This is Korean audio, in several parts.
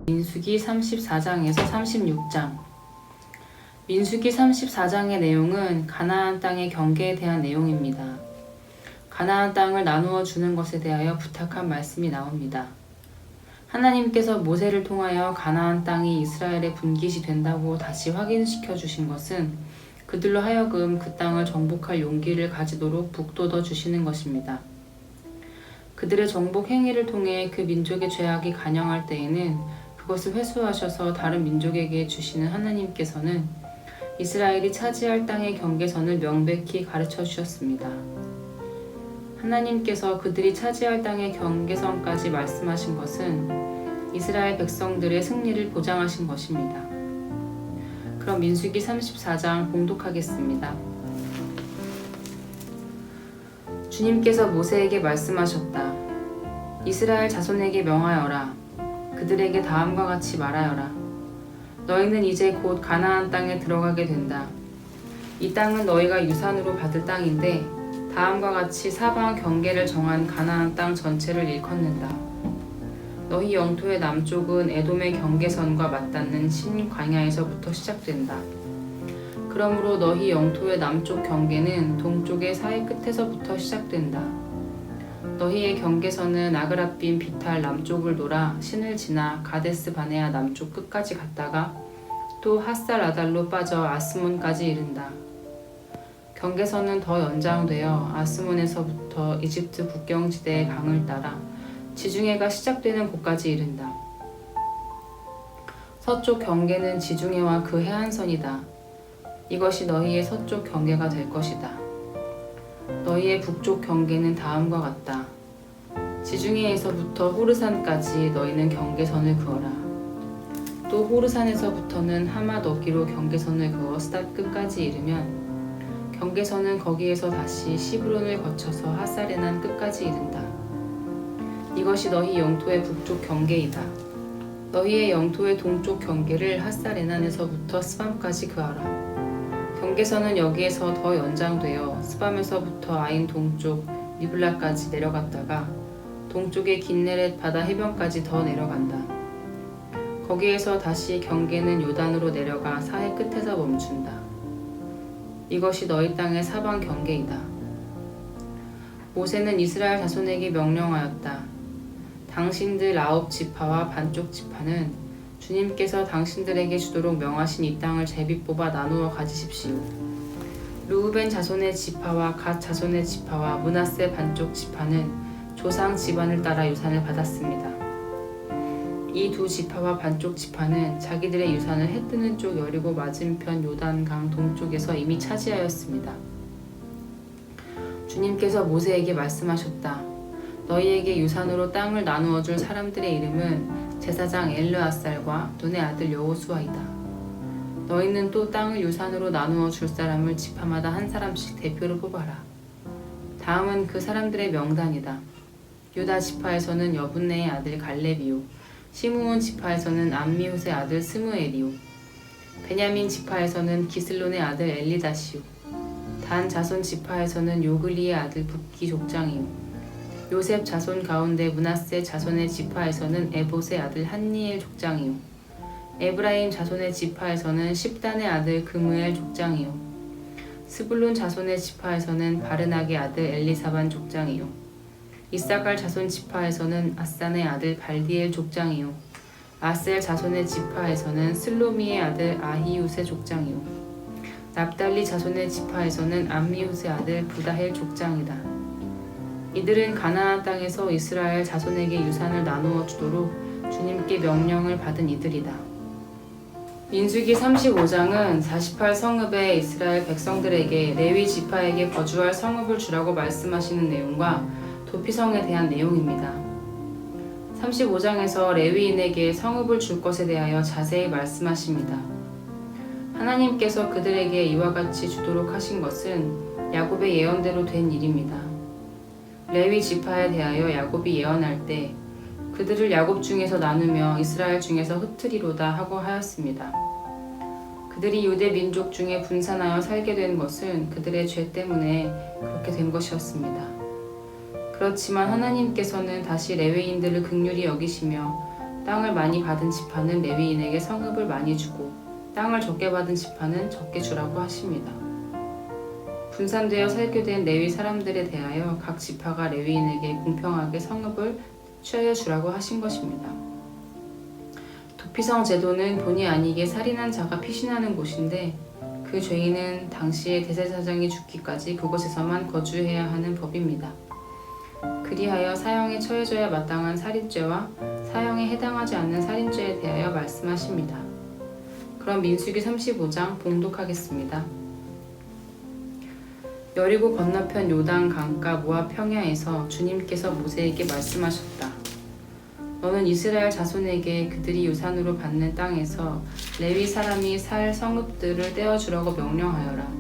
민수기 34장에서 36장. 민수기 34장의 내용은 가나안 땅의 경계에 대한 내용입니다. 가나안 땅을 나누어 주는 것에 대하여 부탁한 말씀이 나옵니다. 하나님께서 모세를 통하여 가나안 땅이 이스라엘의 분깃이 된다고 다시 확인시켜 주신 것은 그들로 하여금 그 땅을 정복할 용기를 가지도록 북돋워 주시는 것입니다. 그들의 정복 행위를 통해 그 민족의 죄악이 간영할 때에는 그것을 회수하셔서 다른 민족에게 주시는 하나님께서는 이스라엘이 차지할 땅의 경계선을 명백히 가르쳐 주셨습니다. 하나님께서 그들이 차지할 땅의 경계선까지 말씀하신 것은 이스라엘 백성들의 승리를 보장하신 것입니다. 그럼 민수기 34장 봉독하겠습니다. 주님께서 모세에게 말씀하셨다. 이스라엘 자손에게 명하여라. 그들에게 다음과 같이 말하여라. 너희는 이제 곧 가나안 땅에 들어가게 된다. 이 땅은 너희가 유산으로 받을 땅인데 다음과 같이 사방 경계를 정한 가나안 땅 전체를 일컫는다. 너희 영토의 남쪽은 에돔의 경계선과 맞닿는 신광야에서부터 시작된다. 그러므로 너희 영토의 남쪽 경계는 동쪽의 사해 끝에서부터 시작된다. 너희의 경계선은 아그라빔 비탈 남쪽을 돌아 신을 지나 가데스 바네아 남쪽 끝까지 갔다가 또 핫살 아달로 빠져 아스몬까지 이른다. 경계선은 더 연장되어 아스몬에서부터 이집트 국경지대의 강을 따라 지중해가 시작되는 곳까지 이른다. 서쪽 경계는 지중해와 그 해안선이다. 이것이 너희의 서쪽 경계가 될 것이다. 너희의 북쪽 경계는 다음과 같다. 지중해에서부터 호르산까지 너희는 경계선을 그어라. 또 호르산에서부터는 하맛 어기로 경계선을 그어 스닷 끝까지 이르면 경계선은 거기에서 다시 시브론을 거쳐서 핫사레난 끝까지 이른다. 이것이 너희 영토의 북쪽 경계이다. 너희의 영토의 동쪽 경계를 핫사레난에서부터 스밤까지 그어라. 경계선은 여기에서 더 연장되어 스밤에서부터 아인 동쪽 리블라까지 내려갔다가 동쪽의 긴네렛 바다 해변까지 더 내려간다. 거기에서 다시 경계는 요단으로 내려가 사해 끝에서 멈춘다. 이것이 너희 땅의 사방 경계이다. 모세는 이스라엘 자손에게 명령하였다. 당신들 9지파와 반쪽 지파는 주님께서 당신들에게 주도록 명하신 이 땅을 제비 뽑아 나누어 가지십시오. 르우벤 자손의 지파와 갓 자손의 지파와 므낫세 반쪽 지파는 조상 집안을 따라 유산을 받았습니다. 이 두 지파와 반쪽 지파는 자기들의 유산을 해 뜨는 쪽 여리고 맞은편 요단강 동쪽에서 이미 차지하였습니다. 주님께서 모세에게 말씀하셨다. 너희에게 유산으로 땅을 나누어 줄 사람들의 이름은 제사장 엘르아살과 눈의 아들 여호수아이다. 너희는 또 땅을 유산으로 나누어 줄 사람을 지파마다 한 사람씩 대표로 뽑아라. 다음은 그 사람들의 명단이다. 유다 지파에서는 여분네의 아들 갈렙이요, 시므온 지파에서는 암미훗의 아들 스무엘이요, 베냐민 지파에서는 기슬론의 아들 엘리다시요, 단 자손 지파에서는 요글리의 아들 붓기 족장이요, 요셉 자손 가운데 므낫세 자손의 지파에서는 에봇의 아들 한니엘 족장이요, 에브라임 자손의 지파에서는 십단의 아들 그무엘 족장이요, 스불론 자손의 지파에서는 바르낙의 아들 엘리사반 족장이요, 이사갈 자손 지파에서는 아산의 아들 발디엘 족장이요, 아셀 자손의 지파에서는 슬로미의 아들 아히웃의 족장이요, 납달리 자손의 지파에서는 암미훗의 아들 부다헬 족장이다. 이들은 가나안 땅에서 이스라엘 자손에게 유산을 나누어 주도록 주님께 명령을 받은 이들이다. 민수기 35장은 48성읍의 이스라엘 백성들에게 레위 지파에게 거주할 성읍을 주라고 말씀하시는 내용과 도피성에 대한 내용입니다. 35장에서 레위인에게 성읍을 줄 것에 대하여 자세히 말씀하십니다. 하나님께서 그들에게 이와 같이 주도록 하신 것은 야곱의 예언대로 된 일입니다. 레위 지파에 대하여 야곱이 예언할 때 그들을 야곱 중에서 나누며 이스라엘 중에서 흩으리로다 하고 하였습니다. 그들이 유대 민족 중에 분산하여 살게 된 것은 그들의 죄 때문에 그렇게 된 것이었습니다. 그렇지만 하나님께서는 다시 레위인들을 긍휼히 여기시며 땅을 많이 받은 지파는 레위인에게 성읍을 많이 주고 땅을 적게 받은 지파는 적게 주라고 하십니다. 분산되어 살게 된 레위 사람들에 대하여 각 지파가 레위인에게 공평하게 성읍을 취하여 주라고 하신 것입니다. 도피성 제도는 본의 아니게 살인한 자가 피신하는 곳인데 그 죄인은 당시에 대제사장이 죽기까지 그곳에서만 거주해야 하는 법입니다. 그리하여 사형에 처해져야 마땅한 살인죄와 사형에 해당하지 않는 살인죄에 대하여 말씀하십니다. 그럼 민수기 35장 봉독하겠습니다. 여리고 건너편 요단 강가 모압 평야에서 주님께서 모세에게 말씀하셨다. 너는 이스라엘 자손에게 그들이 유산으로 받는 땅에서 레위 사람이 살 성읍들을 떼어주라고 명령하여라.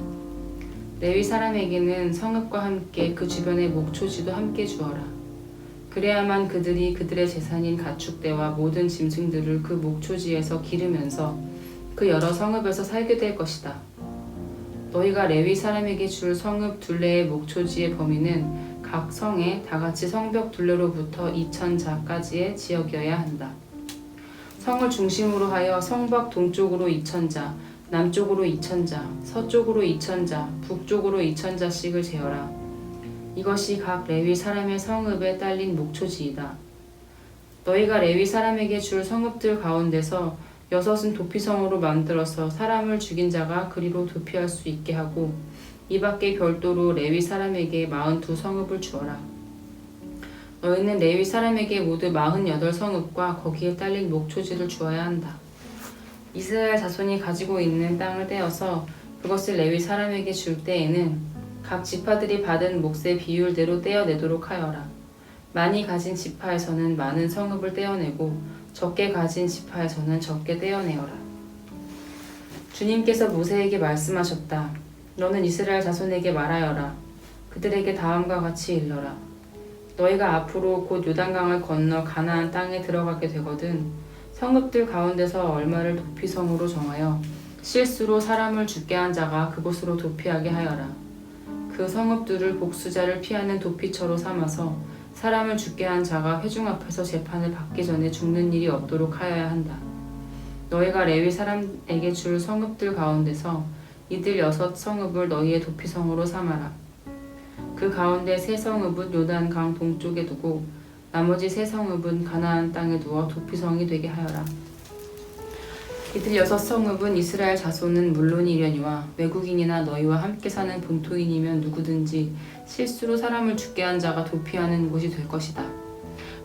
레위 사람에게는 성읍과 함께 그 주변의 목초지도 함께 주어라. 그래야만 그들이 그들의 재산인 가축대와 모든 짐승들을 그 목초지에서 기르면서 그 여러 성읍에서 살게 될 것이다. 너희가 레위 사람에게 줄 성읍 둘레의 목초지의 범위는 각 성에 다같이 성벽 둘레로부터 2000자까지의 지역이어야 한다. 성을 중심으로 하여 성벽 동쪽으로 2000자, 남쪽으로 2000자, 서쪽으로 2000자, 북쪽으로 2000자씩을 재어라. 이것이 각 레위 사람의 성읍에 딸린 목초지이다. 너희가 레위 사람에게 줄 성읍들 가운데서 6은 도피성으로 만들어서 사람을 죽인 자가 그리로 도피할 수 있게 하고 이 밖에 별도로 레위 사람에게 42성읍을 주어라. 너희는 레위 사람에게 모두 48성읍과 거기에 딸린 목초지를 주어야 한다. 이스라엘 자손이 가지고 있는 땅을 떼어서 그것을 레위 사람에게 줄 때에는 각 지파들이 받은 몫의 비율대로 떼어내도록 하여라. 많이 가진 지파에서는 많은 성읍을 떼어내고 적게 가진 지파에서는 적게 떼어내어라. 주님께서 모세에게 말씀하셨다. 너는 이스라엘 자손에게 말하여라. 그들에게 다음과 같이 일러라. 너희가 앞으로 곧 요단강을 건너 가나안 땅에 들어가게 되거든 성읍들 가운데서 얼마를 도피성으로 정하여 실수로 사람을 죽게 한 자가 그곳으로 도피하게 하여라. 그 성읍들을 복수자를 피하는 도피처로 삼아서 사람을 죽게 한 자가 회중 앞에서 재판을 받기 전에 죽는 일이 없도록 하여야 한다. 너희가 레위 사람에게 줄 성읍들 가운데서 이들 6성읍을 너희의 도피성으로 삼아라. 그 가운데 3성읍은 요단강 동쪽에 두고 나머지 3성읍은 가나안 땅에 두어 도피성이 되게 하여라. 이들 6성읍은 이스라엘 자손은 물론이려니와 외국인이나 너희와 함께 사는 본토인이면 누구든지 실수로 사람을 죽게 한 자가 도피하는 곳이 될 것이다.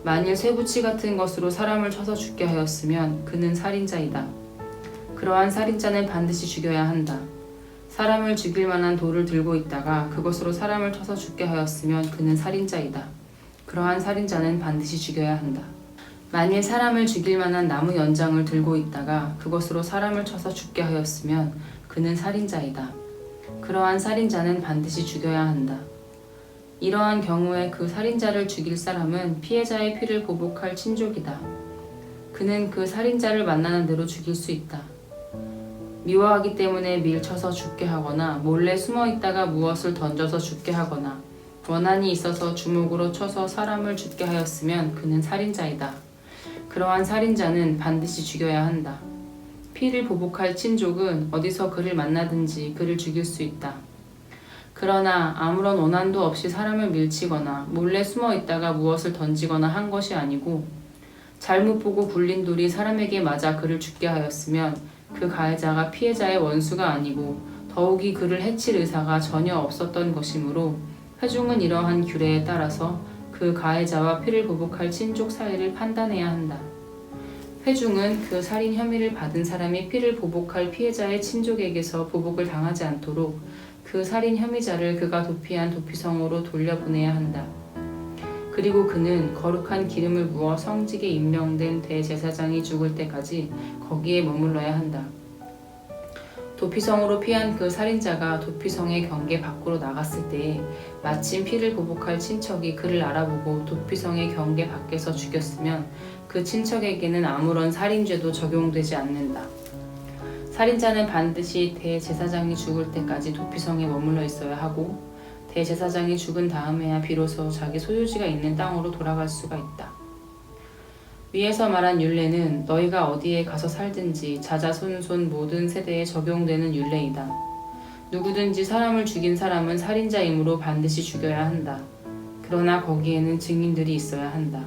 만일 쇠붙이 같은 것으로 사람을 쳐서 죽게 하였으면 그는 살인자이다. 그러한 살인자는 반드시 죽여야 한다. 사람을 죽일 만한 돌을 들고 있다가 그것으로 사람을 쳐서 죽게 하였으면 그는 살인자이다. 그러한 살인자는 반드시 죽여야 한다. 만일 사람을 죽일 만한 나무 연장을 들고 있다가 그것으로 사람을 쳐서 죽게 하였으면 그는 살인자이다. 그러한 살인자는 반드시 죽여야 한다. 이러한 경우에 그 살인자를 죽일 사람은 피해자의 피를 보복할 친족이다. 그는 그 살인자를 만나는 대로 죽일 수 있다. 미워하기 때문에 밀쳐서 죽게 하거나 몰래 숨어 있다가 무엇을 던져서 죽게 하거나 원한이 있어서 주먹으로 쳐서 사람을 죽게 하였으면 그는 살인자이다. 그러한 살인자는 반드시 죽여야 한다. 피를 보복할 친족은 어디서 그를 만나든지 그를 죽일 수 있다. 그러나 아무런 원한도 없이 사람을 밀치거나 몰래 숨어 있다가 무엇을 던지거나 한 것이 아니고 잘못 보고 굴린 돌이 사람에게 맞아 그를 죽게 하였으면 그 가해자가 피해자의 원수가 아니고 더욱이 그를 해칠 의사가 전혀 없었던 것이므로 회중은 이러한 규례에 따라서 그 가해자와 피를 보복할 친족 사이를 판단해야 한다. 회중은 그 살인 혐의를 받은 사람이 피를 보복할 피해자의 친족에게서 보복을 당하지 않도록 그 살인 혐의자를 그가 도피한 도피성으로 돌려보내야 한다. 그리고 그는 거룩한 기름을 부어 성직에 임명된 대제사장이 죽을 때까지 거기에 머물러야 한다. 도피성으로 피한 그 살인자가 도피성의 경계 밖으로 나갔을 때에 마침 피를 보복할 친척이 그를 알아보고 도피성의 경계 밖에서 죽였으면 그 친척에게는 아무런 살인죄도 적용되지 않는다. 살인자는 반드시 대제사장이 죽을 때까지 도피성에 머물러 있어야 하고 대제사장이 죽은 다음에야 비로소 자기 소유지가 있는 땅으로 돌아갈 수가 있다. 위에서 말한 율례는 너희가 어디에 가서 살든지 자자손손 모든 세대에 적용되는 율례이다. 누구든지 사람을 죽인 사람은 살인자이므로 반드시 죽여야 한다. 그러나 거기에는 증인들이 있어야 한다.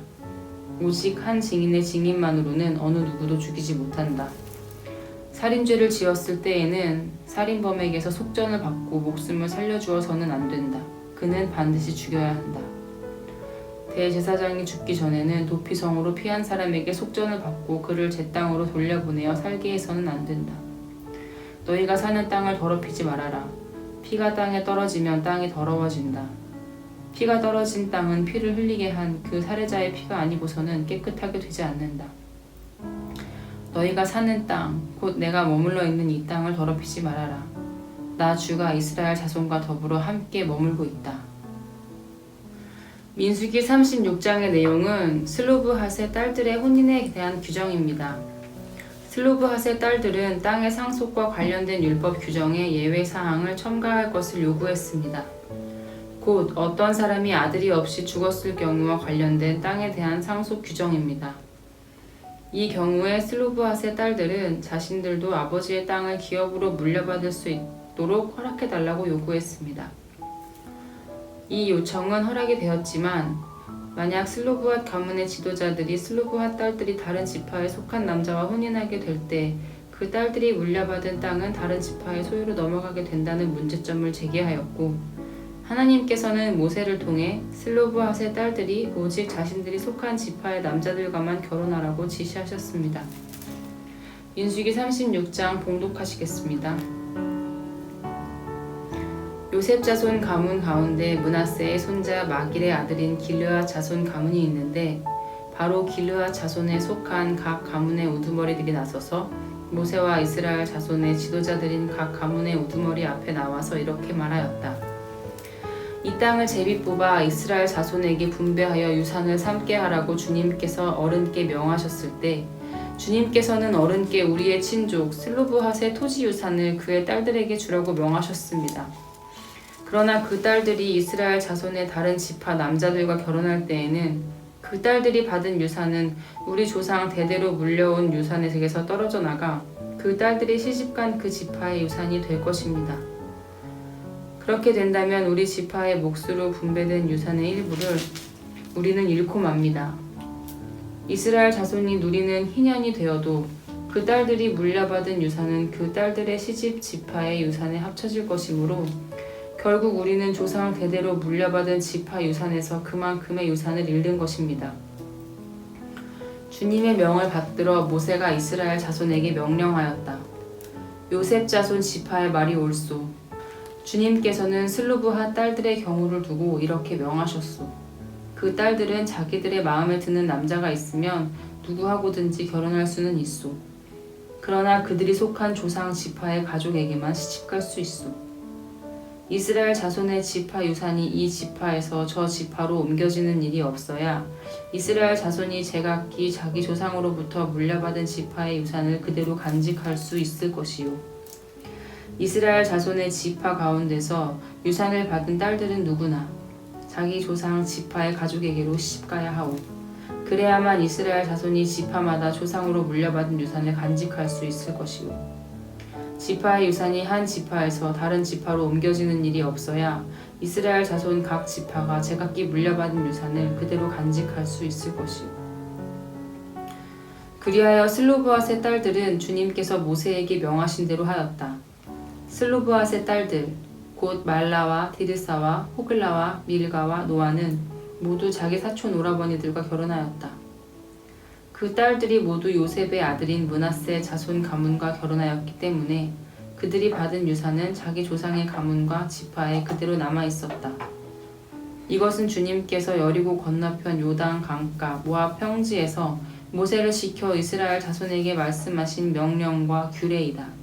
오직 한 증인의 증인만으로는 어느 누구도 죽이지 못한다. 살인죄를 지었을 때에는 살인범에게서 속전을 받고 목숨을 살려주어서는 안 된다. 그는 반드시 죽여야 한다. 대제사장이 죽기 전에는 도피성으로 피한 사람에게 속전을 받고 그를 제 땅으로 돌려보내어 살게 해서는 안 된다. 너희가 사는 땅을 더럽히지 말아라. 피가 땅에 떨어지면 땅이 더러워진다. 피가 떨어진 땅은 피를 흘리게 한 그 살해자의 피가 아니고서는 깨끗하게 되지 않는다. 너희가 사는 땅, 곧 내가 머물러 있는 이 땅을 더럽히지 말아라. 나 주가 이스라엘 자손과 더불어 함께 머물고 있다. 민수기 36장의 내용은 슬로브핫의 딸들의 혼인에 대한 규정입니다. 슬로브핫의 딸들은 땅의 상속과 관련된 율법 규정에 예외 사항을 첨가할 것을 요구했습니다. 곧 어떤 사람이 아들이 없이 죽었을 경우와 관련된 땅에 대한 상속 규정입니다. 이 경우에 슬로브핫의 딸들은 자신들도 아버지의 땅을 기업으로 물려받을 수 있도록 허락해달라고 요구했습니다. 이 요청은 허락이 되었지만 만약 슬로브핫 가문의 지도자들이 슬로브핫 딸들이 다른 지파에 속한 남자와 혼인하게 될 때 그 딸들이 물려받은 땅은 다른 지파의 소유로 넘어가게 된다는 문제점을 제기하였고 하나님께서는 모세를 통해 슬로브핫의 딸들이 오직 자신들이 속한 지파의 남자들과만 결혼하라고 지시하셨습니다. 민수기 36장 봉독하시겠습니다. 요셉 자손 가문 가운데 므낫세의 손자 마길의 아들인 길르앗 자손 가문이 있는데 바로 길르앗 자손에 속한 각 가문의 우두머리들이 나서서 모세와 이스라엘 자손의 지도자들인 각 가문의 우두머리 앞에 나와서 이렇게 말하였다. 이 땅을 제비 뽑아 이스라엘 자손에게 분배하여 유산을 삼게 하라고 주님께서 어른께 명하셨을 때 주님께서는 어른께 우리의 친족 슬로브핫의 토지 유산을 그의 딸들에게 주라고 명하셨습니다. 그러나 그 딸들이 이스라엘 자손의 다른 지파 남자들과 결혼할 때에는 그 딸들이 받은 유산은 우리 조상 대대로 물려온 유산에게서 떨어져 나가 그 딸들이 시집간 그 지파의 유산이 될 것입니다. 그렇게 된다면 우리 지파의 몫으로 분배된 유산의 일부를 우리는 잃고 맙니다. 이스라엘 자손이 누리는 희년이 되어도 그 딸들이 물려받은 유산은 그 딸들의 시집 지파의 유산에 합쳐질 것이므로 결국 우리는 조상 대대로 물려받은 지파 유산에서 그만큼의 유산을 잃는 것입니다. 주님의 명을 받들어 모세가 이스라엘 자손에게 명령하였다. 요셉 자손 지파의 말이 옳소. 주님께서는 슬로브핫 딸들의 경우를 두고 이렇게 명하셨소. 그 딸들은 자기들의 마음에 드는 남자가 있으면 누구하고든지 결혼할 수는 있소. 그러나 그들이 속한 조상 지파의 가족에게만 시집갈 수 있소. 이스라엘 자손의 지파 유산이 이 지파에서 저 지파로 옮겨지는 일이 없어야 이스라엘 자손이 제각기 자기 조상으로부터 물려받은 지파의 유산을 그대로 간직할 수 있을 것이요. 이스라엘 자손의 지파 가운데서 유산을 받은 딸들은 누구나 자기 조상 지파의 가족에게로 시집가야 하오. 그래야만 이스라엘 자손이 지파마다 조상으로 물려받은 유산을 간직할 수 있을 것이오. 지파의 유산이 한 지파에서 다른 지파로 옮겨지는 일이 없어야 이스라엘 자손 각 지파가 제각기 물려받은 유산을 그대로 간직할 수 있을 것이오. 그리하여 슬로브핫의 딸들은 주님께서 모세에게 명하신 대로 하였다. 슬로브핫의 딸들 곧 말라와 디르사와 호글라와 밀가와 노아는 모두 자기 사촌 오라버니들과 결혼하였다. 그 딸들이 모두 요셉의 아들인 므낫세 자손 가문과 결혼하였기 때문에 그들이 받은 유산은 자기 조상의 가문과 지파에 그대로 남아 있었다. 이것은 주님께서 여리고 건너편 요단 강가 모압 평지에서 모세를 시켜 이스라엘 자손에게 말씀하신 명령과 규례이다.